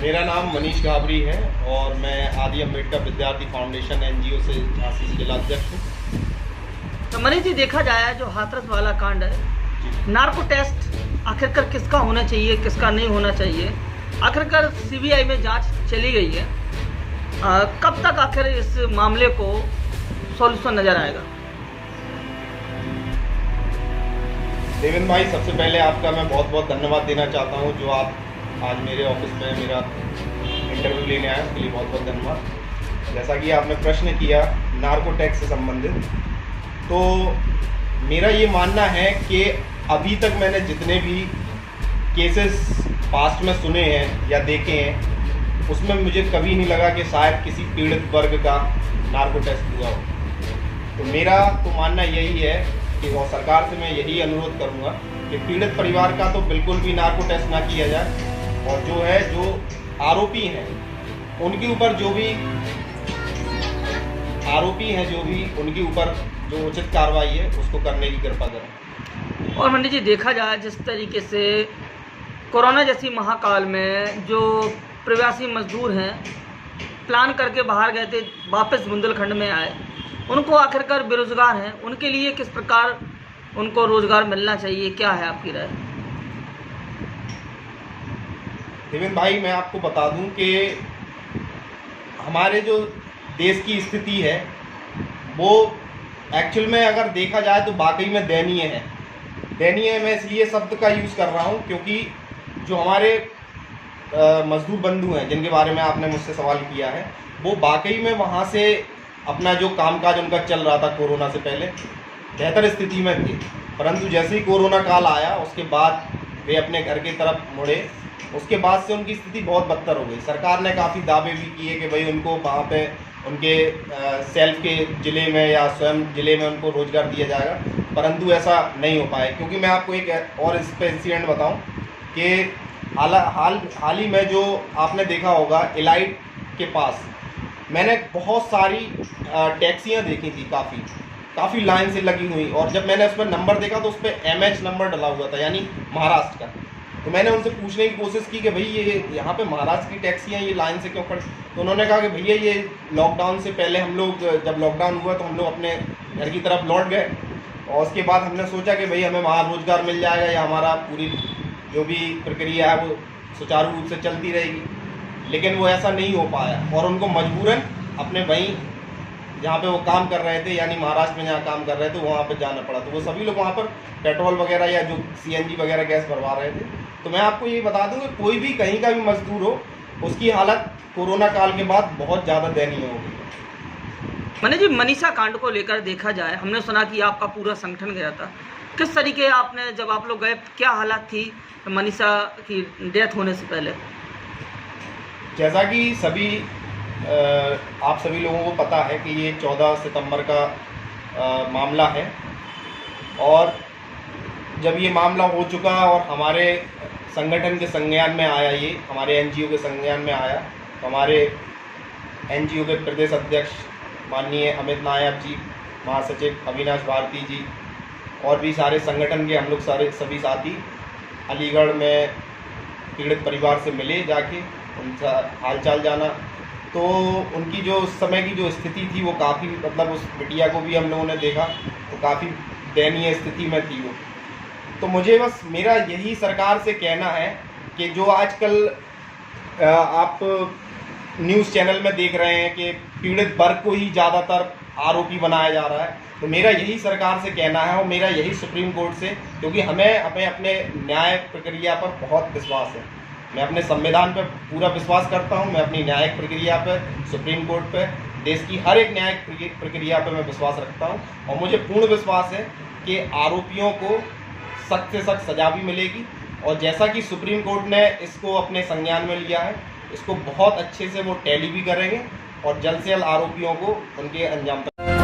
मेरा नाम मनीष गाबरी है और मैं आदि अम्बेडकर विद्यार्थी फाउंडेशन एनजीओ से झांसी से जिलाध्यक्ष हूँ। तो मनीष जी, देखा जाए जो हाथरस वाला कांड है, नार्को टेस्ट आखिरकार किसका होना चाहिए, किसका नहीं होना चाहिए, आखिरकार सीबीआई में जांच चली गई है। कब तक आखिर इस मामले को सॉल्यूशन नजर आएगा? देवेंद्र भाई, सबसे पहले आपका मैं बहुत बहुत धन्यवाद देना चाहता हूँ जो आप आज मेरे ऑफिस में मेरा इंटरव्यू लेने आए, उसके लिए बहुत बहुत धन्यवाद। जैसा कि आपने प्रश्न किया नार्को टैक्स से संबंधित, तो मेरा ये मानना है कि अभी तक मैंने जितने भी केसेस पास्ट में सुने हैं या देखे हैं, उसमें मुझे कभी नहीं लगा कि शायद किसी पीड़ित वर्ग का नार्को टेस्ट हुआ हो। तो मेरा तो मानना यही है कि और सरकार से मैं यही अनुरोध करूंगा कि पीड़ित परिवार का तो बिल्कुल भी नार्को टेस्ट ना किया जाए, और जो आरोपी हैं उनके ऊपर जो भी उनके ऊपर जो उचित कार्रवाई है उसको करने की कृपा करें। और मंडी जी, देखा जाए जिस तरीके से कोरोना जैसी महाकाल में जो प्रवासी मजदूर हैं प्लान करके बाहर गए थे, वापस बुंदेलखंड में आए, उनको आखिरकार बेरोजगार हैं, उनके लिए किस प्रकार उनको रोजगार मिलना चाहिए, क्या है आपकी राय? देवेंद्र भाई, मैं आपको बता दूं कि हमारे जो देश की स्थिति है वो एक्चुअल में अगर देखा जाए तो वाकई में दयनीय है। दयनीय मैं इसलिए शब्द का यूज़ कर रहा हूं क्योंकि जो हमारे मजदूर बंधु हैं जिनके बारे में आपने मुझसे सवाल किया है, वो वाकई में वहाँ से अपना जो कामकाज उनका चल रहा था कोरोना से पहले बेहतर स्थिति में थे, परंतु जैसे ही कोरोना काल आया उसके बाद वे अपने घर की तरफ मुड़े। उसके बाद से उनकी स्थिति बहुत बदतर हो गई। सरकार ने काफ़ी दावे भी किए कि भाई उनको वहाँ पे उनके सेल्फ के ज़िले में या स्वयं ज़िले में उनको रोज़गार दिया जाएगा, परंतु ऐसा नहीं हो पाया। क्योंकि मैं आपको एक और इस पर इंसिडेंट बताऊँ कि हाल ही में जो आपने देखा होगा इलाइट के पास मैंने बहुत सारी टैक्सियाँ देखी थी, काफ़ी लाइन से लगी हुई, और जब मैंने उस पर नंबर देखा तो उस पर MH नंबर डला हुआ था, यानी महाराष्ट्र का। तो मैंने उनसे पूछने की कोशिश की कि भाई ये यहाँ पे महाराष्ट्र की टैक्सियाँ ये लाइन से क्यों खड़ी? तो उन्होंने कहा कि भैया ये लॉकडाउन से पहले हम लोग, जब लॉकडाउन हुआ तो हम लोग अपने घर की तरफ लौट गए, और उसके बाद हमने सोचा कि भाई हमें वहाँ रोज़गार मिल जाएगा या हमारा पूरी जो भी प्रक्रिया है वो सुचारू रूप से चलती रहेगी, लेकिन वो ऐसा नहीं हो पाया और उनको मजबूरन अपने वहीं जहाँ पे वो काम कर रहे थे, यानी महाराष्ट्र में जहाँ काम कर रहे थे वहाँ पे जाना पड़ा। तो वो सभी लोग वहाँ पर पेट्रोल वगैरह या जो CNG वगैरह गैस भरवा रहे थे। तो मैं आपको ये बता दूँ कि कोई भी कहीं का भी मजदूर हो, उसकी हालत कोरोना काल के बाद बहुत ज़्यादा दयनीय हो गई। मनीष जी, मनीषा कांड को लेकर देखा जाए, हमने सुना कि आपका पूरा संगठन गया था, किस तरीके आपने जब आप लोग गए, क्या हालात थी मनीषा की डेथ होने से पहले? जैसा कि आप सभी लोगों को पता है कि ये 14 सितंबर का मामला है, और जब ये मामला हो चुका और हमारे संगठन के संज्ञान में आया, ये हमारे NGO के संज्ञान में आया, तो हमारे NGO के प्रदेश अध्यक्ष माननीय अमित नायक जी, महासचिव अविनाश भारती जी, और भी सारे संगठन के हम लोग सभी साथी अलीगढ़ में पीड़ित परिवार से मिले, जाके उनका हालचाल जाना। तो उनकी जो उस समय की जो स्थिति थी वो काफ़ी, मतलब उस बिटिया को भी हम लोगों ने देखा तो काफ़ी दयनीय स्थिति में थी वो। तो मुझे बस मेरा यही सरकार से कहना है कि जो आजकल आप न्यूज़ चैनल में देख रहे हैं कि पीड़ित वर्ग को ही ज़्यादातर आरोपी बनाया जा रहा है, तो मेरा यही सरकार से कहना है और मेरा यही सुप्रीम कोर्ट से, क्योंकि हमें अपने न्याय प्रक्रिया पर बहुत विश्वास है। मैं अपने संविधान पर पूरा विश्वास करता हूं, मैं अपनी न्यायिक प्रक्रिया पर, सुप्रीम कोर्ट पर, देश की हर एक न्यायिक प्रक्रिया पर मैं विश्वास रखता हूं, और मुझे पूर्ण विश्वास है कि आरोपियों को सख्त से सख्त सजा भी मिलेगी। और जैसा कि सुप्रीम कोर्ट ने इसको अपने संज्ञान में लिया है, इसको बहुत अच्छे से वो टैली भी करेंगे और जल्द से जल्द आरोपियों को उनके अंजाम तक